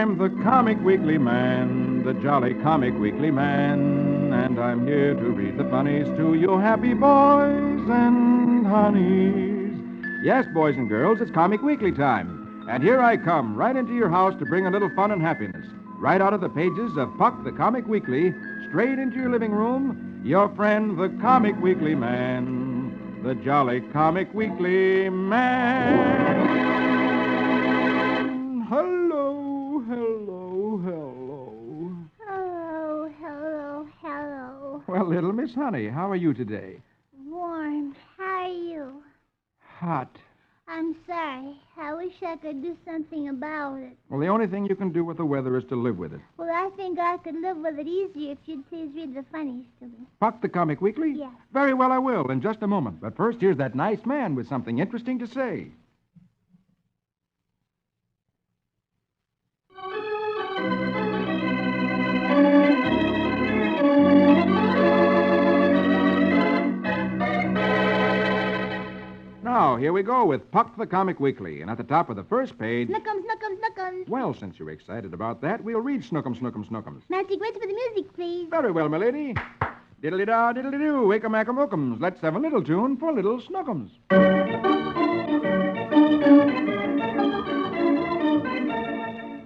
I'm the Comic Weekly Man, the jolly Comic Weekly Man, and I'm here to read the funnies to you happy boys and honeys. Yes, boys and girls, it's Comic Weekly time. And here I come, right into your house to bring a little fun and happiness. Right out of the pages of Puck the Comic Weekly, straight into your living room, your friend the Comic Weekly Man, the jolly Comic Weekly Man. Hello, hello, hello. Hello, hello, hello. Well, little Miss Honey, how are you today? Warm. How are you? Hot. I'm sorry. I wish I could do something about it. Well, the only thing you can do with the weather is to live with it. Well, I think I could live with it easier if you'd please read the funnies to me. Puck the Comic Weekly? Yes. Very well, I will, in just a moment. But first, here's that nice man with something interesting to say. Now, here we go with Puck the Comic Weekly. And at the top of the first page... Snookum, snookum, snookum. Well, since you're excited about that, we'll read Snookum, Snookum, Snookums. Magic words for the music, please. Very well, my lady. Diddly-da, diddly-doo, wake-a-mack-a-mookums. Let's have a little tune for little Snookums.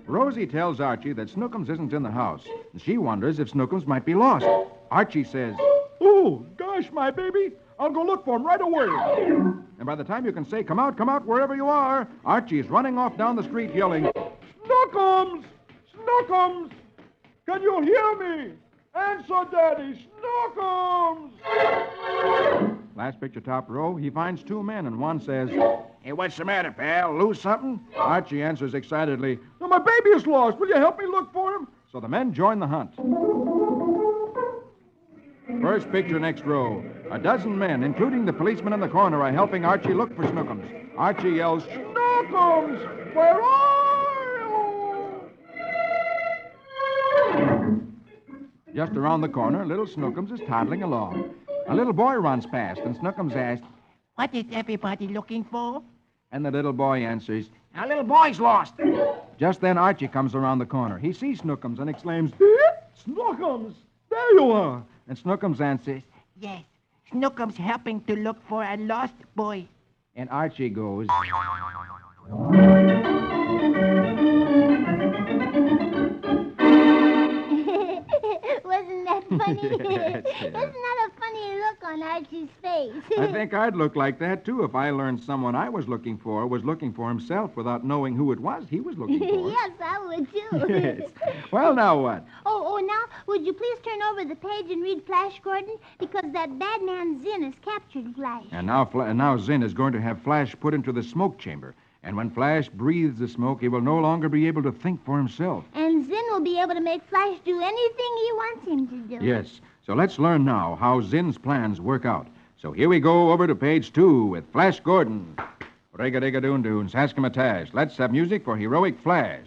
Rosie tells Archie that Snookums isn't in the house, and she wonders if Snookums might be lost. Archie says, "Oh, gosh, my baby, I'll go look for him right away." And by the time you can say, come out, wherever you are, Archie's running off down the street yelling, "Snookums! Snookums! Can you hear me? Answer, Daddy! Snookums!" Last picture, top row, he finds two men, and one says, "Hey, what's the matter, pal? Lose something?" Archie answers excitedly, "No, my baby is lost. Will you help me look for him?" So the men join the hunt. First picture, next row. A dozen men, including the policeman in the corner, are helping Archie look for Snookums. Archie yells, "Snookums! Where are you?" Just around the corner, little Snookums is toddling along. A little boy runs past, and Snookums asks, What is everybody looking for? and the little boy answers, "Our little boy's lost." Just then, Archie comes around the corner. He sees Snookums and exclaims, "Snookums! There you are!" And Snookums answers, Yes, Snookum's helping to look for a lost boy. and Archie goes, Wasn't that funny? Yes, Isn't that a funny look on Archie's face? "I think I'd look like that, too, if I learned someone I was looking for himself without knowing who it was he was looking for." Yes, I would, too. Yes. Well, now what? Oh, now, would you please turn over the page and read Flash Gordon? Because that bad man Zinn has captured Flash. And now Zinn is going to have Flash put into the smoke chamber. And when Flash breathes the smoke, he will no longer be able to think for himself. And Zinn will be able to make Flash do anything he wants him to do. Yes. So let's learn now how Zinn's plans work out. So here we go over to page 2 with Flash Gordon. Rig-a-dig-a-doon-doon, Saskimatash. Let's have music for heroic Flash.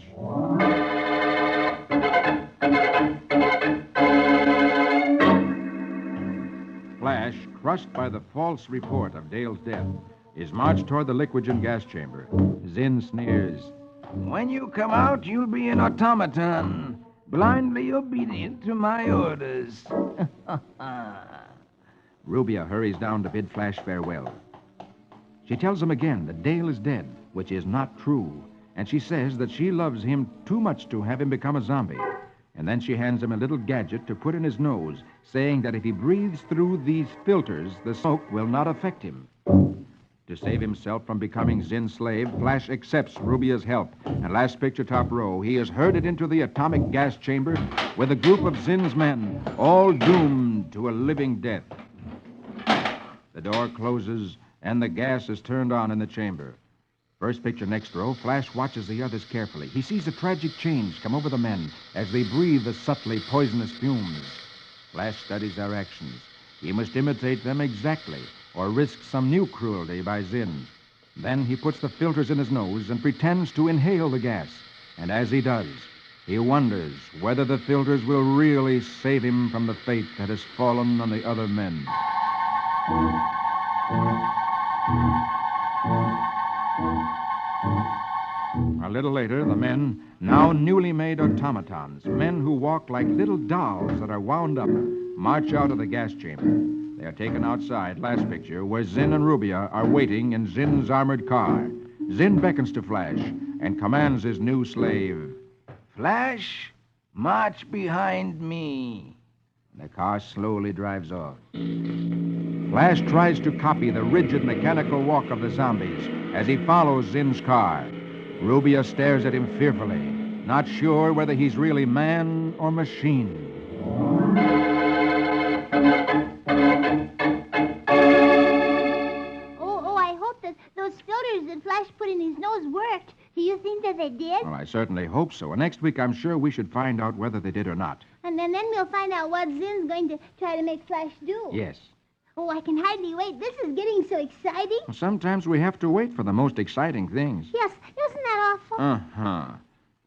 Flash, crushed by the false report of Dale's death, is marched toward the liquigen gas chamber. Zinn sneers, "When you come out, you'll be an automaton, blindly obedient to my orders." Rubia hurries down to bid Flash farewell. She tells him again that Dale is dead, which is not true, and she says that she loves him too much to have him become a zombie. And then she hands him a little gadget to put in his nose, saying that if he breathes through these filters, the smoke will not affect him. To save himself from becoming Zinn's slave, Flash accepts Rubia's help. And last picture, top row, he is herded into the atomic gas chamber with a group of Zinn's men, all doomed to a living death. The door closes, and the gas is turned on in the chamber. First picture, next row, Flash watches the others carefully. He sees a tragic change come over the men as they breathe the subtly poisonous fumes. Flash studies their actions. He must imitate them exactly, or risk some new cruelty by Zinn. Then he puts the filters in his nose and pretends to inhale the gas. And as he does, he wonders whether the filters will really save him from the fate that has fallen on the other men. A little later, the men, now newly made automatons, men who walk like little dolls that are wound up, march out of the gas chamber. They are taken outside, last picture, where Zinn and Rubia are waiting in Zinn's armored car. Zinn beckons to Flash and commands his new slave, Flash, march behind me. The car slowly drives off. Flash tries to copy the rigid mechanical walk of the zombies as he follows Zinn's car. Rubia stares at him fearfully, not sure whether he's really man or machine. Oh, I hope that those filters that Flash put in his nose worked. Do you think that they did? Well, I certainly hope so. And next week, I'm sure we should find out whether they did or not. And then we'll find out what Zinn's going to try to make Flash do. Yes. Oh, I can hardly wait. This is getting so exciting. Sometimes we have to wait for the most exciting things. Yes, isn't that awful? Uh-huh.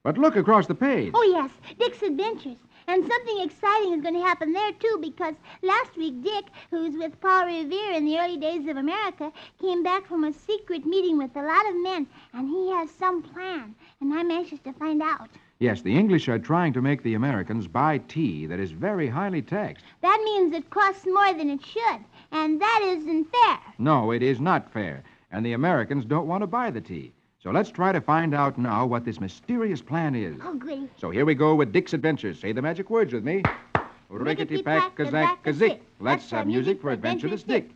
But look across the page. Oh, yes, Dick's Adventures. And something exciting is going to happen there, too, because last week Dick, who's with Paul Revere in the early days of America, came back from a secret meeting with a lot of men, and he has some plan, and I'm anxious to find out. Yes, the English are trying to make the Americans buy tea that is very highly taxed. That means it costs more than it should, and that isn't fair. No, it is not fair, and the Americans don't want to buy the tea. So let's try to find out now what this mysterious plan is. Oh, goody. So here we go with Dick's Adventures. Say the magic words with me. Rickety-pack-kazak-kazik. Let's have music for Adventurous Dick.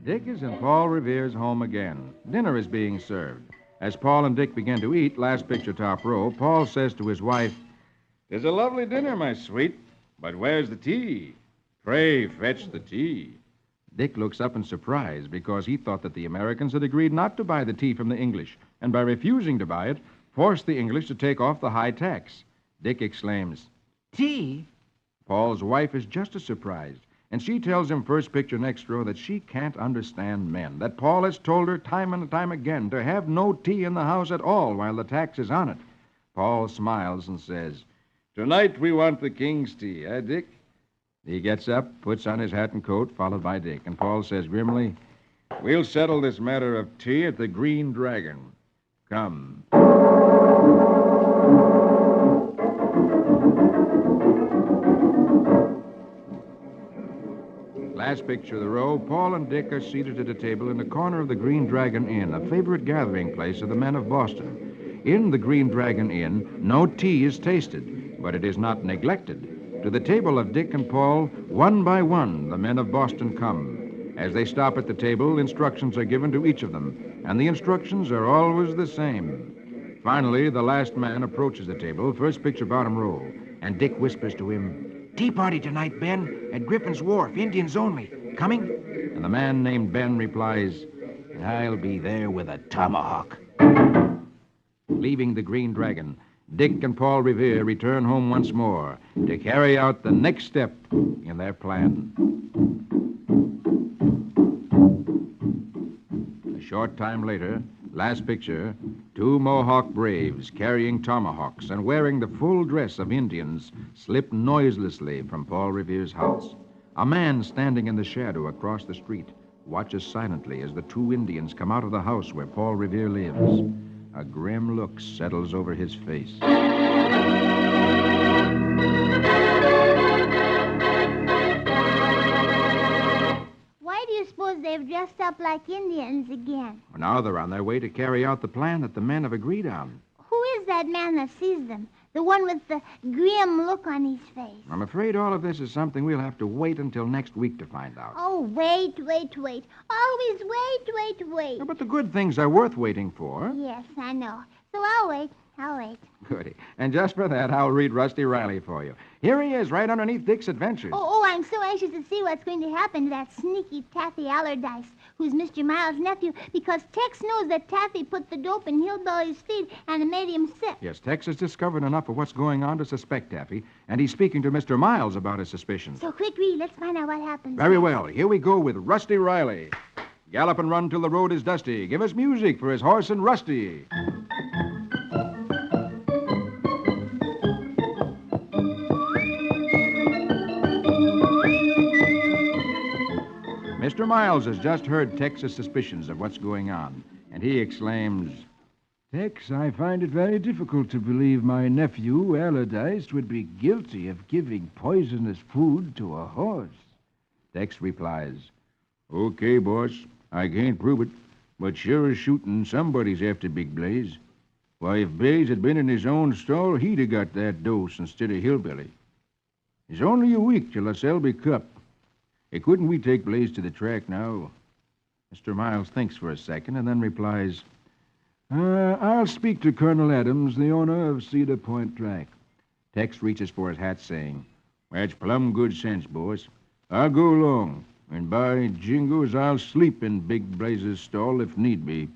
Dick is in Paul Revere's home again. Dinner is being served. As Paul and Dick begin to eat, last picture top row, Paul says to his wife, "'Tis a lovely dinner, my sweet, but where's the tea? Pray fetch the tea." Dick looks up in surprise because he thought that the Americans had agreed not to buy the tea from the English, and by refusing to buy it, forced the English to take off the high tax. Dick exclaims, Tea? Paul's wife is just as surprised, and she tells him first picture next row that she can't understand men, that Paul has told her time and time again to have no tea in the house at all while the tax is on it. Paul smiles and says, "Tonight we want the king's tea, eh, Dick?" He gets up, puts on his hat and coat, followed by Dick, and Paul says grimly, "We'll settle this matter of tea at the Green Dragon. Come." Last picture of the row, Paul and Dick are seated at a table in the corner of the Green Dragon Inn, a favorite gathering place of the men of Boston. In the Green Dragon Inn, no tea is tasted, but it is not neglected. To the table of Dick and Paul, one by one, the men of Boston come. As they stop at the table, instructions are given to each of them, and the instructions are always the same. Finally, the last man approaches the table, first picture bottom row, and Dick whispers to him, Tea party tonight, Ben, at Griffin's Wharf, Indians only. Coming? And the man named Ben replies, I'll be there with a tomahawk. Leaving the Green Dragon, Dick and Paul Revere return home once more to carry out the next step in their plan. A short time later, last picture, two Mohawk braves carrying tomahawks and wearing the full dress of Indians slip noiselessly from Paul Revere's house. A man standing in the shadow across the street watches silently as the two Indians come out of the house where Paul Revere lives. A grim look settles over his face. Why do you suppose they've dressed up like Indians again? Now they're on their way to carry out the plan that the men have agreed on. Who is that man that sees them? The one with the grim look on his face. I'm afraid all of this is something we'll have to wait until next week to find out. Oh, wait. Always wait. But the good things are worth waiting for. Yes, I know. So I'll wait. Goody. And just for that, I'll read Rusty Riley for you. Here he is, right underneath Dick's Adventures. Oh, I'm so anxious to see what's going to happen to that sneaky Taffy Allardyce, who's Mr. Miles' nephew, because Tex knows that Taffy put the dope in Hillbilly's feed and it made him sick. Yes, Tex has discovered enough of what's going on to suspect Taffy, and he's speaking to Mr. Miles about his suspicions. So quick, Reed, let's find out what happens. Very well. Here we go with Rusty Riley. Gallop and run till the road is dusty. Give us music for his horse and Rusty. Mr. Miles has just heard Tex's suspicions of what's going on, and he exclaims, Tex, I find it very difficult to believe my nephew, Allardyce, would be guilty of giving poisonous food to a horse. Tex replies, Okay, boss. I can't prove it, but sure as shooting, somebody's after Big Blaze. Why, if Blaze had been in his own stall, he'd have got that dose instead of Hillbilly. It's only a week till the Selby Cup. Hey, couldn't we take Blaze to the track now? Mr. Miles thinks for a second and then replies, I'll speak to Colonel Adams, the owner of Cedar Point Track. Tex reaches for his hat, saying, That's plumb good sense, boss. I'll go along, and by jingoes, I'll sleep in Big Blaze's stall if need be.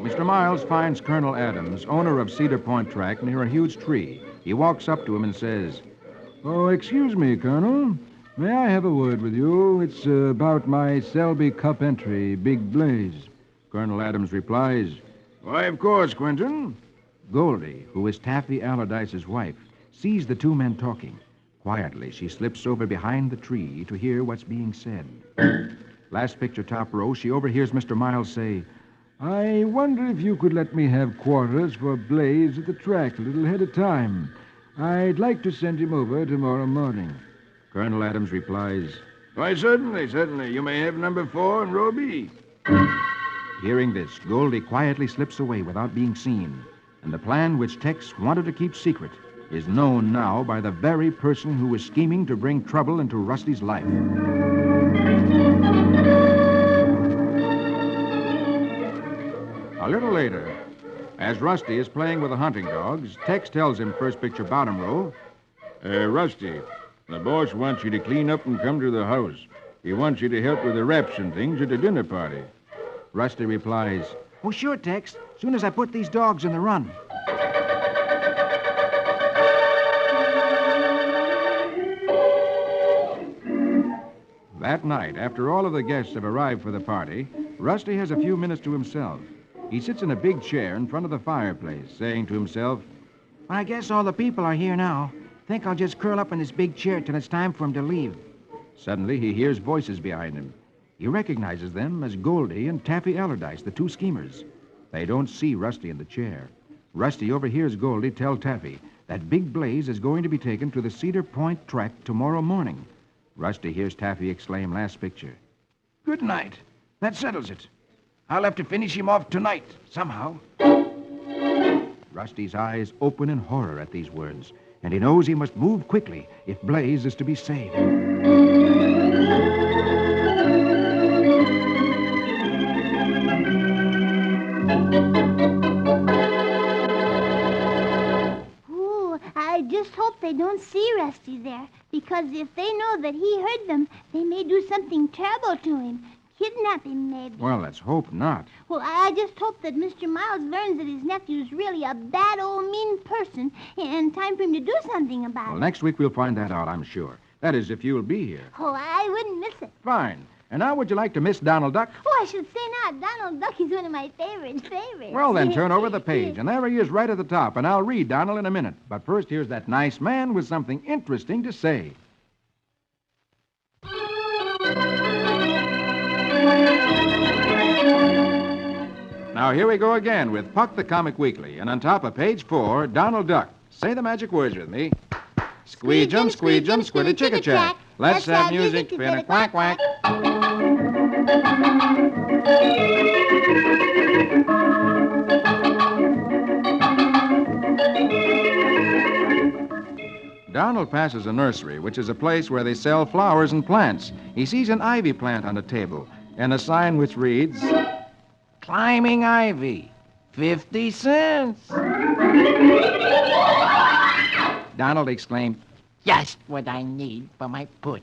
Mr. Miles finds Colonel Adams, owner of Cedar Point Track, near a huge tree. He walks up to him and says, Oh, excuse me, Colonel. May I have a word with you? It's about my Selby Cup entry, Big Blaze. Colonel Adams replies, Why, of course, Quentin. Goldie, who is Taffy Allardyce's wife, sees the two men talking. Quietly, she slips over behind the tree to hear what's being said. Last picture, top row, she overhears Mr. Miles say, I wonder if you could let me have quarters for Blaze at the track a little ahead of time. I'd like to send him over tomorrow morning. Colonel Adams replies, Why, certainly. You may have number 4 and row B. Hearing this, Goldie quietly slips away without being seen, and the plan which Tex wanted to keep secret is known now by the very person who was scheming to bring trouble into Rusty's life. A little later, as Rusty is playing with the hunting dogs, Tex tells him, first picture, bottom row, Rusty, the boss wants you to clean up and come to the house. He wants you to help with the wraps and things at the dinner party. Rusty replies, Oh, sure, Tex. Soon as I put these dogs in the run. That night, after all of the guests have arrived for the party, Rusty has a few minutes to himself. He sits in a big chair in front of the fireplace, saying to himself, Well, I guess all the people are here now. Think I'll just curl up in this big chair till it's time for 'em to leave. Suddenly, he hears voices behind him. He recognizes them as Goldie and Taffy Allardyce, the two schemers. They don't see Rusty in the chair. Rusty overhears Goldie tell Taffy that Big Blaze is going to be taken to the Cedar Point track tomorrow morning. Rusty hears Taffy exclaim, last picture, Good night. That settles it. I'll have to finish him off tonight, somehow. Rusty's eyes open in horror at these words, and he knows he must move quickly if Blaze is to be saved. Ooh, I just hope they don't see Rusty there, because if they know that he heard them, they may do something terrible to him. Kidnap him, maybe. Well, let's hope not. Well, I just hope that Mr. Miles learns that his nephew's really a bad old mean person, and time for him to do something about Well, it. next week we'll find that out, I'm sure. That is, if you'll be here. Oh, I wouldn't miss it. Fine. And now would you like to miss Donald Duck? Oh, I should say not. Donald Duck is one of my favorites. Well, then turn over the page, and there he is right at the top, and I'll read Donald in a minute. But first, here's that nice man with something interesting to say. Now, here we go again with Puck the Comic Weekly, and on top of page 4, Donald Duck. Say the magic words with me. Squeegem, squeegem, squiddy chicka chack. Let's have music, spin a quack quack. Donald passes a nursery, which is a place where they sell flowers and plants. He sees an ivy plant on a table and a sign which reads, Climbing ivy, 50 cents. Donald exclaimed, Just what I need for my pooch.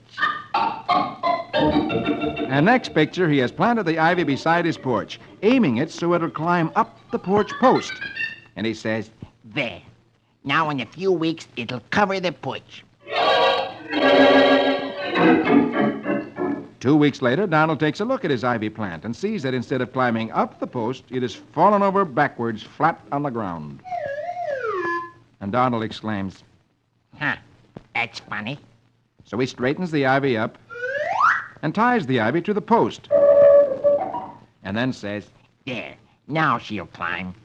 and next picture, he has planted the ivy beside his porch, aiming it so it'll climb up the porch post. And he says, There. Now in a few weeks, it'll cover the pooch. 2 weeks later, Donald takes a look at his ivy plant and sees that instead of climbing up the post, it has fallen over backwards, flat on the ground. And Donald exclaims, Huh. That's funny. So he straightens the ivy up and ties the ivy to the post. And then says, There. Now she'll climb.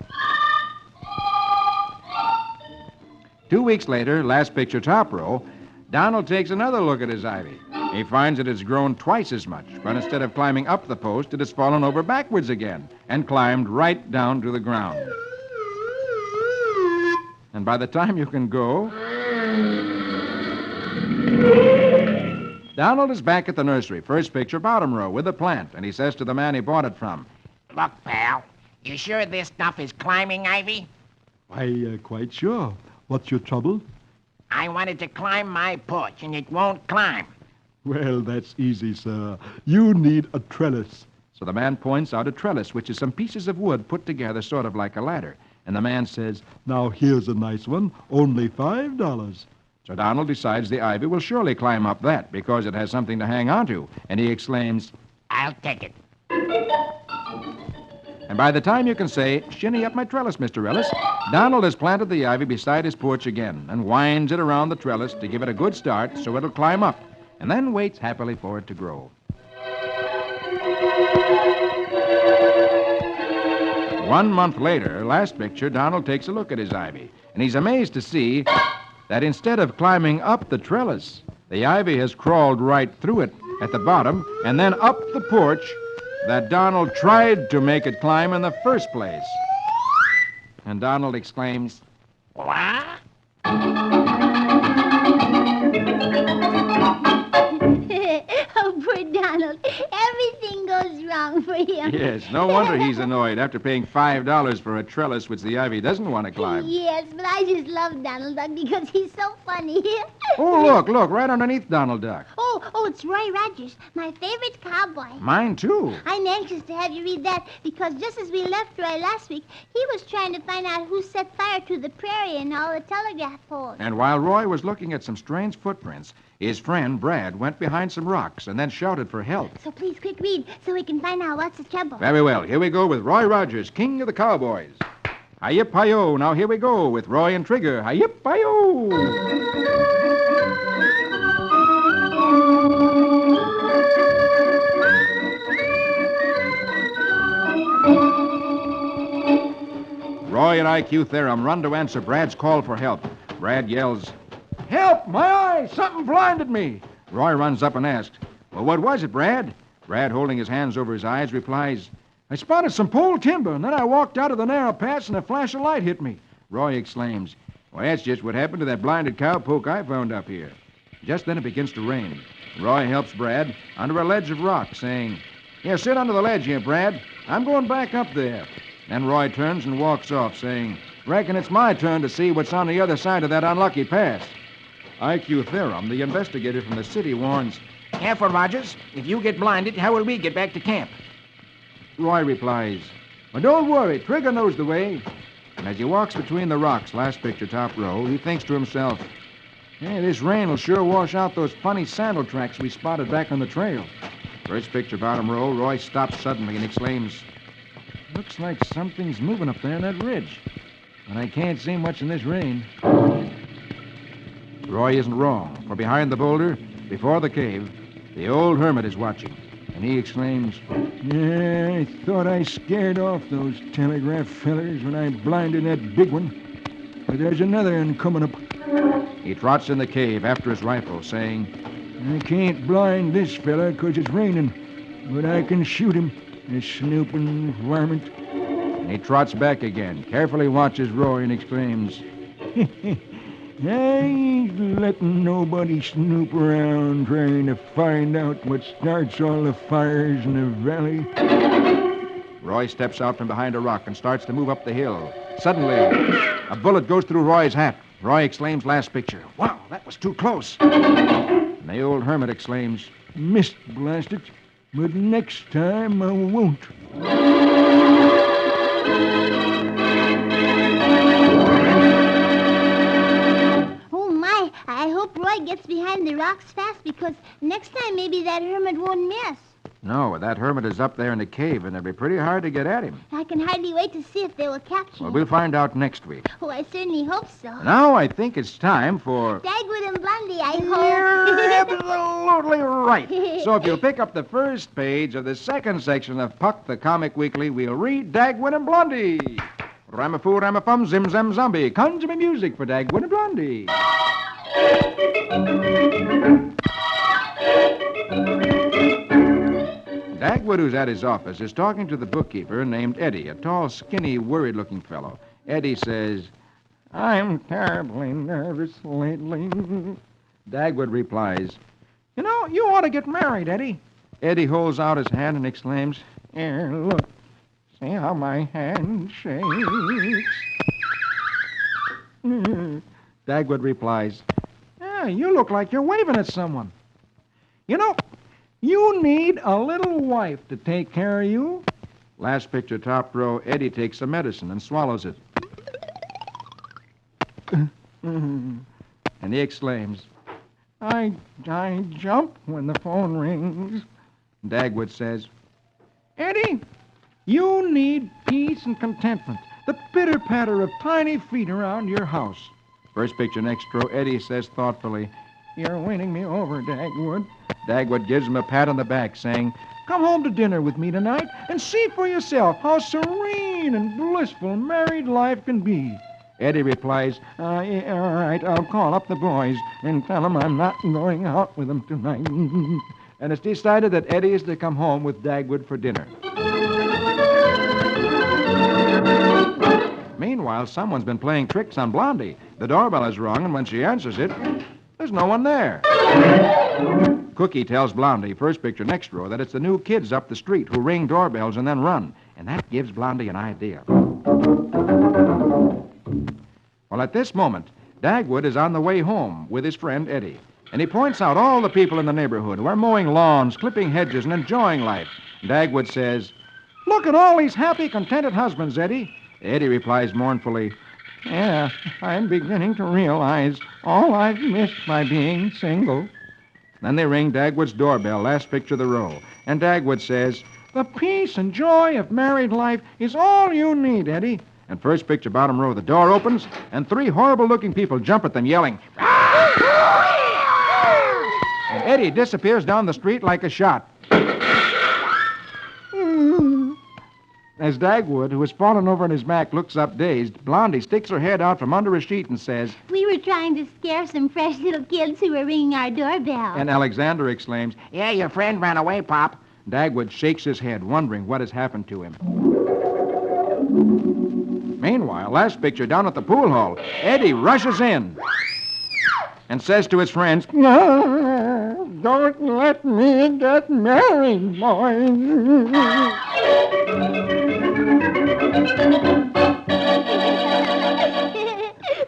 2 weeks later, last picture top row, Donald takes another look at his ivy. He finds that it's grown twice as much, but instead of climbing up the post, it has fallen over backwards again and climbed right down to the ground. And by the time you can go, Donald is back at the nursery, first picture, bottom row, with a plant, and he says to the man he bought it from, Look, pal. You sure this stuff is climbing ivy? Quite sure. What's your trouble? I wanted to climb my porch, and it won't climb. Well, that's easy, sir. You need a trellis. So the man points out a trellis, which is some pieces of wood put together sort of like a ladder. And the man says, Now, here's a nice one. Only $5. So Donald decides the ivy will surely climb up that because it has something to hang onto. And he exclaims, I'll take it. and by the time you can say, shinny up my trellis, Mr. Ellis, Donald has planted the ivy beside his porch again and winds it around the trellis to give it a good start so it'll climb up, and then waits happily for it to grow. 1 month later, last picture, Donald takes a look at his ivy, and he's amazed to see that instead of climbing up the trellis, the ivy has crawled right through it at the bottom and then up the porch that Donald tried to make it climb in the first place. And Donald exclaims, What? Oh, poor Donald. Everything goes wrong for him. yes, no wonder he's annoyed after paying $5 for a trellis which the ivy doesn't want to climb. Yes, but I just love Donald Duck because he's so funny. Oh, look, right underneath Donald Duck. Oh, it's Roy Rogers, my favorite cowboy. Mine, too. I'm anxious to have you read that because just as we left Roy last week, he was trying to find out who set fire to the prairie and all the telegraph poles. And while Roy was looking at some strange footprints, his friend, Brad, went behind some rocks and then shouted for help. So please, quick read so we can find out what's the trouble. Very well. Here we go with Roy Rogers, King of the Cowboys. Hi-yip-hi-yo. Now here we go with Roy and Trigger. Hi-yip-hi-yo. Roy and IQ Theorem run to answer Brad's call for help. Brad yells, "Help! My eyes! Something blinded me!" Roy runs up and asks, "Well, what was it, Brad?" Brad, holding his hands over his eyes, replies, "I spotted some pole timber, and then I walked out of the narrow pass, and a flash of light hit me." Roy exclaims, "Well, that's just what happened to that blinded cowpoke I found up here." Just then it begins to rain. Roy helps Brad under a ledge of rock, saying, "Here, sit under the ledge here, Brad. I'm going back up there." Then Roy turns and walks off, saying, "Reckon it's my turn to see what's on the other side of that unlucky pass." IQ Theorem, the investigator from the city, warns, Careful, Rogers. If you get blinded, how will we get back to camp? Roy replies, "Well, don't worry. Trigger knows the way." And as he walks between the rocks, last picture, top row, he thinks to himself, "Hey, this rain will sure wash out those funny sandal tracks we spotted back on the trail." First picture, bottom row, Roy stops suddenly and exclaims, "Looks like something's moving up there on that ridge. But I can't see much in this rain." Roy isn't wrong, for behind the boulder, before the cave, the old hermit is watching. And he exclaims, Yeah, I thought I scared off those telegraph fellers when I blinded that big one. But there's another one coming up. He trots in the cave after his rifle, saying, I can't blind this fella 'cause it's raining, but I can shoot him, this snooping varmint. and he trots back again, carefully watches Roy and exclaims, I ain't letting nobody snoop around trying to find out what starts all the fires in the valley. Roy steps out from behind a rock and starts to move up the hill. Suddenly, a bullet goes through Roy's hat. Roy exclaims, last picture, "Wow, that was too close." And the old hermit exclaims, Missed, blast it, but next time I won't. Oh, my. I hope Roy gets behind the rocks fast because next time maybe that hermit won't miss. No, that hermit is up there in the cave, and it'll be pretty hard to get at him. I can hardly wait to see if they will capture Well, him. we'll find out next week. Oh, I certainly hope so. Now I think it's time for... Dagwood and Blondie, I You're hope. absolutely right. So if you'll pick up the first page of the second section of Puck the Comic Weekly, we'll read Dagwood and Blondie. Ramafoo, ramafum, zim, zam, zombie. Conjure me music for Dagwood and Blondie. Dagwood, who's at his office, is talking to the bookkeeper named Eddie, a tall, skinny, worried-looking fellow. Eddie says, I'm terribly nervous lately. Dagwood replies, You know, you ought to get married, Eddie. Eddie holds out his hand and exclaims, Here, look. See how my hand shakes? Dagwood replies, Yeah, you look like you're waving at someone. You know, you need a little wife to take care of you. Last picture, top row, Eddie takes some medicine and swallows it. And he exclaims, I jump when the phone rings. Dagwood says, Eddie, you need peace and contentment. The pitter-patter of tiny feet around your house. First picture, next row, Eddie says thoughtfully, You're winning me over, Dagwood. Dagwood gives him a pat on the back, saying, Come home to dinner with me tonight and see for yourself how serene and blissful married life can be. Eddie replies, Yeah, all right, I'll call up the boys and tell them I'm not going out with them tonight. and it's decided that Eddie is to come home with Dagwood for dinner. Meanwhile, someone's been playing tricks on Blondie. The doorbell is rung, and when she answers it, there's no one there. Cookie tells Blondie, first picture, next row, that it's the new kids up the street who ring doorbells and then run. And that gives Blondie an idea. Well, at this moment, Dagwood is on the way home with his friend Eddie. And he points out all the people in the neighborhood who are mowing lawns, clipping hedges, and enjoying life. Dagwood says, Look at all these happy, contented husbands, Eddie. Eddie replies mournfully, Yeah, I'm beginning to realize all I've missed by being single. Then they ring Dagwood's doorbell, last picture of the row. And Dagwood says, The peace and joy of married life is all you need, Eddie. and first picture, bottom row, the door opens, and three horrible-looking people jump at them, yelling, and Eddie disappears down the street like a shot. As Dagwood, who has fallen over on his back, looks up dazed, Blondie sticks her head out from under a sheet and says, We were trying to scare some fresh little kids who were ringing our doorbell. and Alexander exclaims, Yeah, your friend ran away, Pop. Dagwood shakes his head, wondering what has happened to him. Meanwhile, last picture down at the pool hall, Eddie rushes in and says to his friends, No, don't let me get married, boys.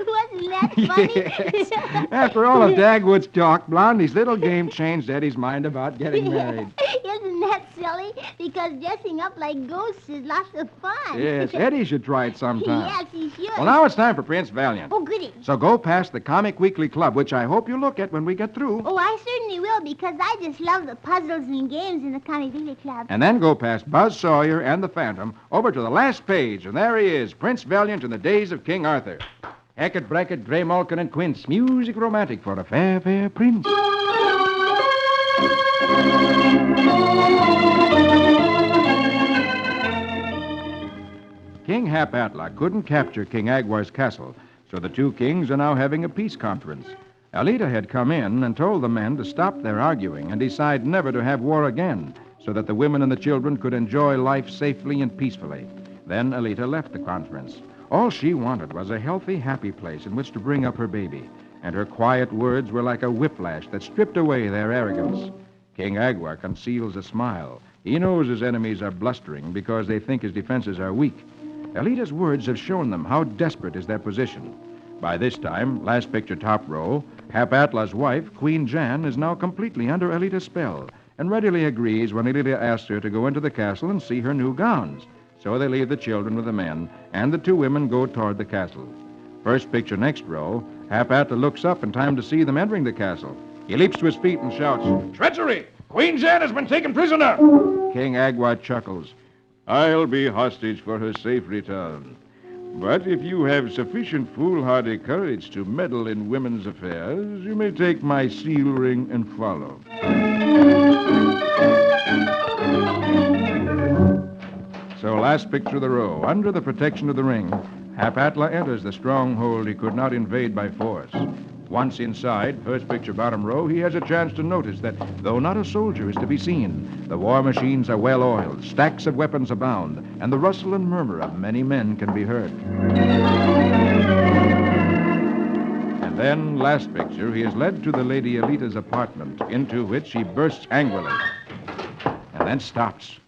Wasn't that funny? Yes. After all of Dagwood's talk, Blondie's little game changed Eddie's mind about getting married. Isn't that silly? Because dressing up like ghosts is lots of fun. Yes, Eddie should try it sometime. Yes, he should. Well, now it's time for Prince Valiant. Oh, goody. So go past the Comic Weekly Club, which I hope you look at when we get through. Oh, I certainly will, because I just love the puzzles and games in the Comic Weekly Club. And then go past Buzz Sawyer and the Phantom over to the last page, and there he is, Prince Valiant in the days of King Arthur. Hackett, Brackett, Dre, Malkin, and Quince, music romantic for a fair, fair prince. King Hap-Atla couldn't capture King Agwar's castle, so the two kings are now having a peace conference. Alita had come in and told the men to stop their arguing and decide never to have war again, so that the women and the children could enjoy life safely and peacefully. Then Alita left the conference. All she wanted was a healthy, happy place in which to bring up her baby, and her quiet words were like a whiplash that stripped away their arrogance. King Agwar conceals a smile. He knows his enemies are blustering because they think his defenses are weak. Alita's words have shown them how desperate is their position. By this time, last picture top row, Hap-Atla's wife, Queen Jan, is now completely under Alita's spell and readily agrees when Alita asks her to go into the castle and see her new gowns. So they leave the children with the men, and the two women go toward the castle. First picture next row, Hap-Atla looks up in time to see them entering the castle. He leaps to his feet and shouts, Treachery! Queen Jan has been taken prisoner. King Agua chuckles. I'll be hostage for her safe return. But if you have sufficient foolhardy courage to meddle in women's affairs, you may take my seal ring and follow. So, last picture of the row. Under the protection of the ring, Hapatla enters the stronghold he could not invade by force. Once inside, first picture bottom row, he has a chance to notice that, though not a soldier is to be seen, the war machines are well oiled, stacks of weapons abound, and the rustle and murmur of many men can be heard. And then, last picture, he is led to the Lady Elita's apartment, into which he bursts angrily, and then stops.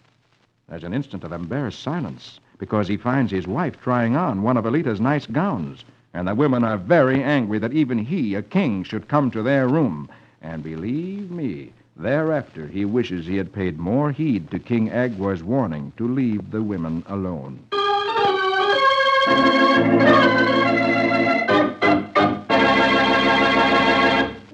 There's an instant of embarrassed silence, because he finds his wife trying on one of Elita's nice gowns. And the women are very angry that even he, a king, should come to their room. And believe me, thereafter he wishes he had paid more heed to King Agua's warning to leave the women alone.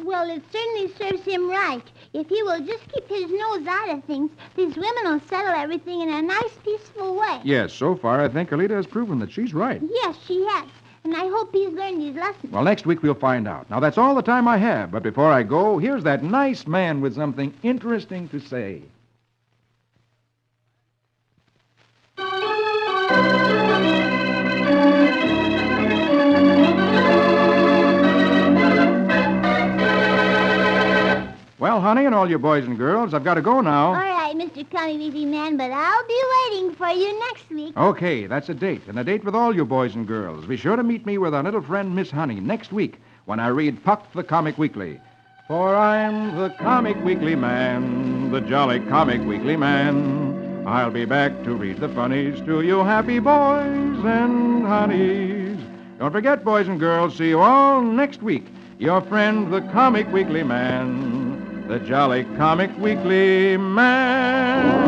Well, it certainly serves him right. If he will just keep his nose out of things, these women will settle everything in a nice, peaceful way. Yes, so far I think Elita has proven that she's right. Yes, she has. And I hope he's learned his lesson. Well, next week we'll find out. Now, that's all the time I have. But before I go, here's that nice man with something interesting to say. Well, honey, and all you boys and girls, I've got to go now. All right, Mr. Cunny Man, but I'll be waiting for you next week. Okay, that's a date, and a date with all you boys and girls. Be sure to meet me with our little friend, Miss Honey, next week when I read Puck the Comic Weekly. For I'm the Comic Weekly Man, the jolly Comic Weekly Man. I'll be back to read the funnies to you happy boys and honeys. Don't forget, boys and girls, see you all next week. Your friend, the Comic Weekly Man, the jolly Comic Weekly Man.